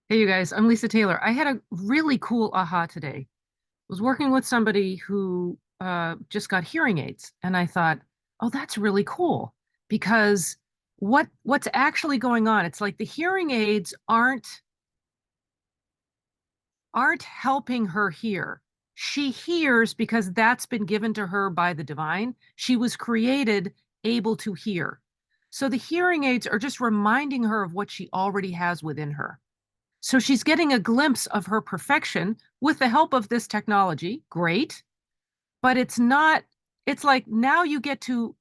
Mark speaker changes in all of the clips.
Speaker 1: Hey, you guys, I'm Lisa Taylor. I had a really cool aha today. I was working with somebody who just got hearing aids, and I thought, oh, that's really cool because what's actually going on? It's like the hearing aids aren't helping her hear. She hears because that's been given to her by the divine. She was created able to hear. So the hearing aids are just reminding her of what she already has within her. So she's getting a glimpse of her perfection with the help of this technology. Great. But it's not, it's like now you get to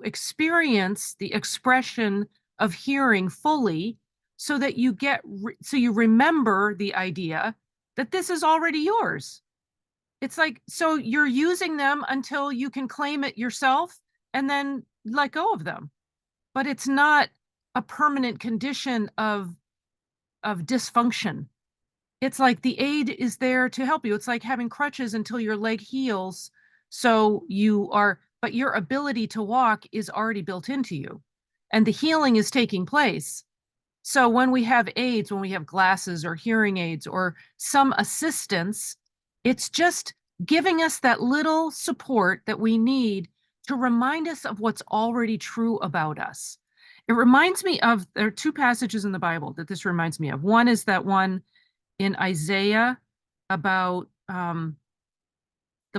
Speaker 1: experience the expression of hearing fully so that so you remember the idea that this is already yours. It's like so you're using them until you can claim it yourself and then let go of them. But it's not a permanent condition of dysfunction. It's like the aid is there to help you. It's like having crutches until your leg heals. But your ability to walk is already built into you and the healing is taking place. So when we have aids, when we have glasses or hearing aids or some assistance, it's just giving us that little support that we need to remind us of what's already true about us. It reminds me of, there are two passages in the Bible that this reminds me of. One is that one in Isaiah about the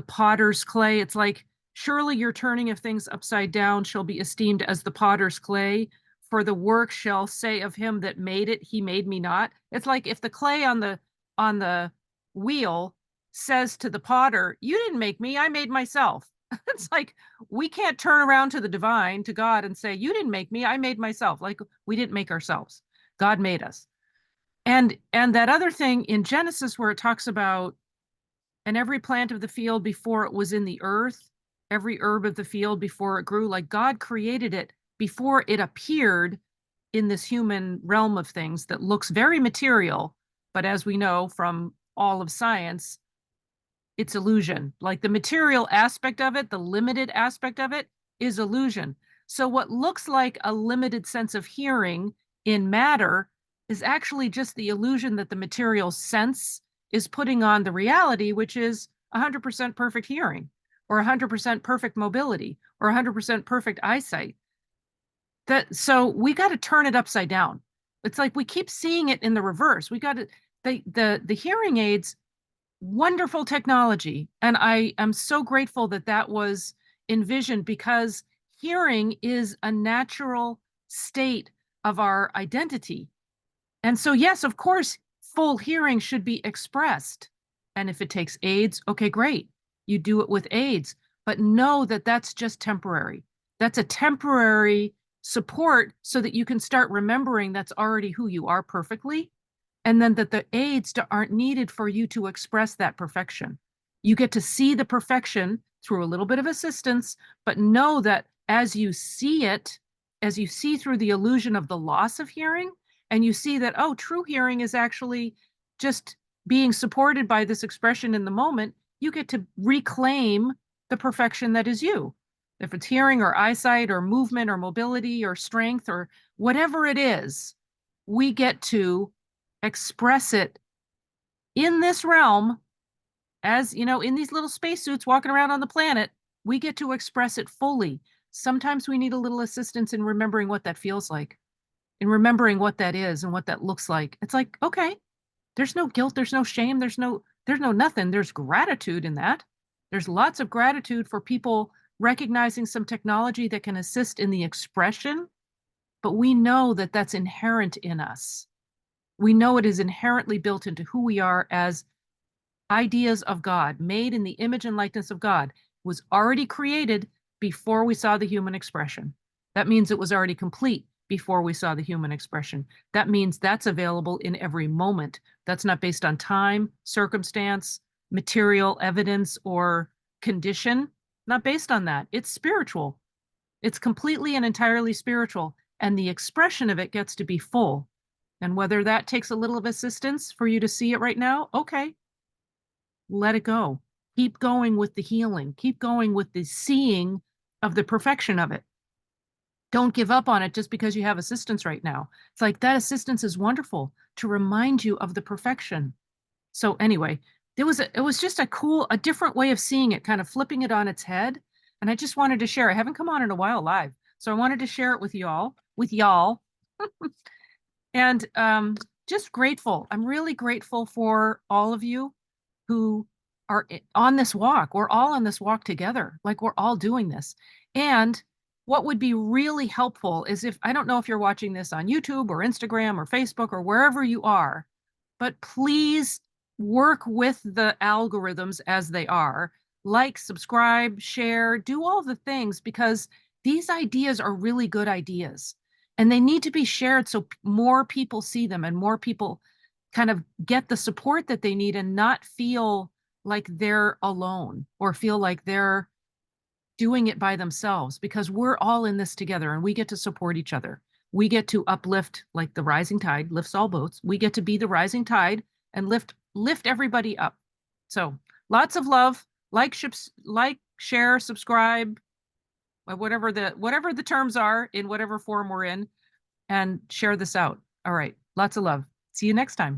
Speaker 1: potter's clay. It's like, surely your turning of things upside down shall be esteemed as the potter's clay, for the work shall say of him that made it, he made me not. It's like if the clay on the wheel says to the potter, you didn't make me, I made myself. It's like we can't turn around to the divine, to God, and say, you didn't make me, I made myself. Like we didn't make ourselves. God made us. And that other thing in Genesis where it talks about and every plant of the field before it was in the earth, every herb of the field before it grew, like God created it before it appeared in this human realm of things that looks very material, but as we know from all of science, it's illusion. Like the material aspect of it, the limited aspect of it is illusion. So what looks like a limited sense of hearing in matter is actually just the illusion that the material sense is putting on the reality, which is 100% perfect hearing or 100% perfect mobility or 100% perfect eyesight. That so we got to turn it upside down. It's like we keep seeing it in the reverse. We got to the hearing aids, wonderful technology. And I am so grateful that that was envisioned because hearing is a natural state of our identity. And so, yes, of course, full hearing should be expressed. And if it takes aids, okay, great. You do it with aids, but know that that's just temporary. That's a temporary support so that you can start remembering that's already who you are perfectly and then that the aids aren't needed for you to express that perfection. You get to see the perfection through a little bit of assistance, but know that as you see it, as you see through the illusion of the loss of hearing, and you see that, oh, true hearing is actually just being supported by this expression in the moment, you get to reclaim the perfection that is you. If it's hearing or eyesight or movement or mobility or strength or whatever it is, we get to express it in this realm as, in these little spacesuits walking around on the planet, we get to express it fully. Sometimes we need a little assistance in remembering what that feels like, in remembering what that is and what that looks like. It's like, okay, there's no guilt, there's no shame, there's no nothing. There's gratitude in that. There's lots of gratitude for people recognizing some technology that can assist in the expression, but we know that that's inherent in us. We know it is inherently built into who we are as ideas of God, made in the image and likeness of God, was already created before we saw the human expression. That means it was already complete before we saw the human expression. That means that's available in every moment. That's not based on time, circumstance, material evidence, or condition. Not based on that. It's spiritual. It's completely and entirely spiritual. And the expression of it gets to be full. And whether that takes a little of assistance for you to see it right now, okay, let it go. Keep going with the healing. Keep going with the seeing of the perfection of it. Don't give up on it just because you have assistance right now. It's like that assistance is wonderful to remind you of the perfection. So anyway, it was just a different way of seeing it, kind of flipping it on its head. And I just wanted to share. I haven't come on in a while live, so I wanted to share it with y'all. And just grateful. I'm really grateful for all of you who are on this walk. We're all on this walk together. Like we're all doing this. And what would be really helpful is if I don't know if you're watching this on YouTube or Instagram or Facebook or wherever you are, but please work with the algorithms as they are. Like, subscribe, share, do all the things because these ideas are really good ideas and they need to be shared so more people see them and more people kind of get the support that they need and not feel like they're alone or feel like they're doing it by themselves because we're all in this together and we get to support each other. We get to uplift like the rising tide lifts all boats. We get to be the rising tide and lift everybody up. So lots of love. Like, share, subscribe, whatever the terms are in whatever form we're in, and share this out. All right. Lots of love. See you next time.